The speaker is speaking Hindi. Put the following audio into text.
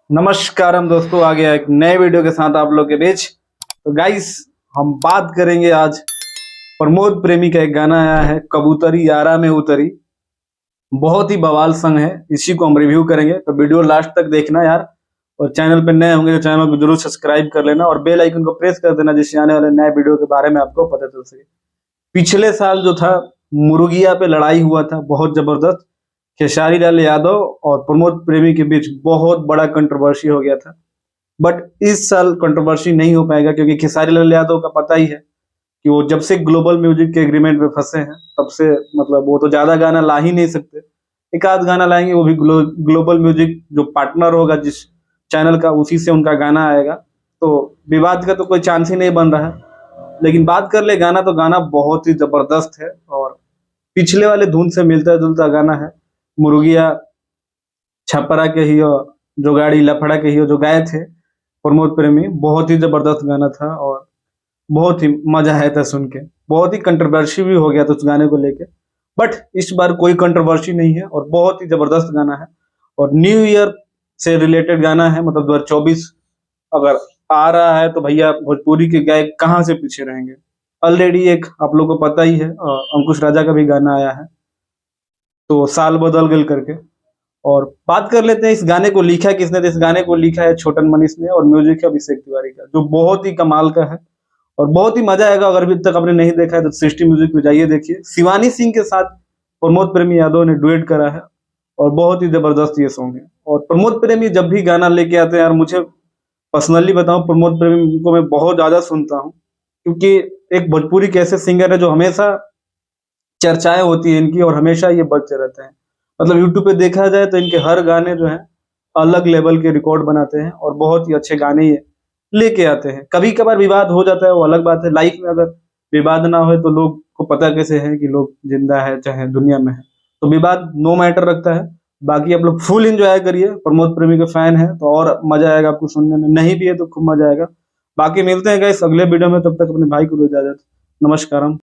नमस्कारम दोस्तों, आ गया एक नए वीडियो के साथ आप लोग के बीच। तो गाइस, हम बात करेंगे आज प्रमोद प्रेमी का एक गाना आया है, कबूतरी यारा में उतरी। बहुत ही बवाल सॉन्ग है, इसी को हम रिव्यू करेंगे। तो वीडियो लास्ट तक देखना यार। और चैनल पे नए होंगे तो चैनल को जरूर सब्सक्राइब कर लेना और बेल आइकन को प्रेस कर देना, जिससे आने वाले नए वीडियो के बारे में आपको पता चल सके। पिछले साल जो था, मुर्गिया पे लड़ाई हुआ था बहुत जबरदस्त। खेसारी लाल यादव और प्रमोद प्रेमी के बीच बहुत बड़ा कंट्रोवर्सी हो गया था। बट इस साल कंट्रोवर्सी नहीं हो पाएगा, क्योंकि खेसारी लाल यादव का पता ही है कि वो जब से ग्लोबल म्यूजिक के एग्रीमेंट में फंसे हैं तब से मतलब वो तो ज्यादा गाना ला ही नहीं सकते। एक आध गाना लाएंगे, वो भी ग्लोबल म्यूजिक जो पार्टनर होगा जिस चैनल का, उसी से उनका गाना आएगा। तो विवाद का तो कोई चांस ही नहीं बन रहा है। लेकिन बात कर ले गाना, तो गाना बहुत ही जबरदस्त है और पिछले वाले धुन से मिलता जुलता गाना है। मुर्गिया छपरा के ही हो, जो गाड़ी लफड़ा के ही हो, जो गाए थे प्रमोद प्रेमी, बहुत ही जबरदस्त गाना था और बहुत ही मजा आया था सुन के। बहुत ही कंट्रोवर्सी भी हो गया था उस गाने को लेके, बट इस बार कोई कंट्रोवर्सी नहीं है और बहुत ही जबरदस्त गाना है। और न्यू ईयर से रिलेटेड गाना है, मतलब 2024 अगर आ रहा है तो भैया भोजपुरी के गायक कहाँ से पीछे रहेंगे। ऑलरेडी एक आप लोग को पता ही है, अंकुश राजा का भी गाना आया है, तो साल बदल गल करके। और बात कर लेते हैं इस गाने को लिखा किसने। तो इस गाने को लिखा है छोटन मनीष ने और म्यूजिक है अभिषेक तिवारी का, जो बहुत ही कमाल का है और बहुत ही मजा आएगा। अगर अभी तक आपने नहीं देखा है तो सृष्टि म्यूजिक पे जाइए, देखिए। शिवानी सिंह के साथ प्रमोद प्रेमी यादव ने डुएट करा है और बहुत ही जबरदस्त ये सॉन्ग है। और प्रमोद प्रेमी जब भी गाना लेके आते हैं यार, मुझे पर्सनली बताऊं, प्रमोद प्रेमी को मैं बहुत ज्यादा सुनता हूँ, क्योंकि एक भोजपुरी के ऐसे सिंगर है जो हमेशा चर्चाएं होती है इनकी और हमेशा ये बजते रहते हैं। मतलब यूट्यूब पे देखा जाए तो इनके हर गाने जो हैं अलग लेवल के रिकॉर्ड बनाते हैं और बहुत ही अच्छे गाने ये लेके आते हैं। कभी कभार विवाद हो जाता है, वो अलग बात है। लाइफ में अगर विवाद ना हो तो लोग को पता कैसे है कि लोग जिंदा है चाहे दुनिया में है। तो विवाद नो मैटर रखता है। बाकी आप लोग फुल एंजॉय करिए। प्रमोद प्रेमी के फैन है तो और मजा आएगा आपको सुनने में, नहीं भी है तो खूब मजा आएगा। बाकी मिलते हैं गाइस अगले वीडियो में, तब तक अपने भाई को दो इजाजत। नमस्कारम।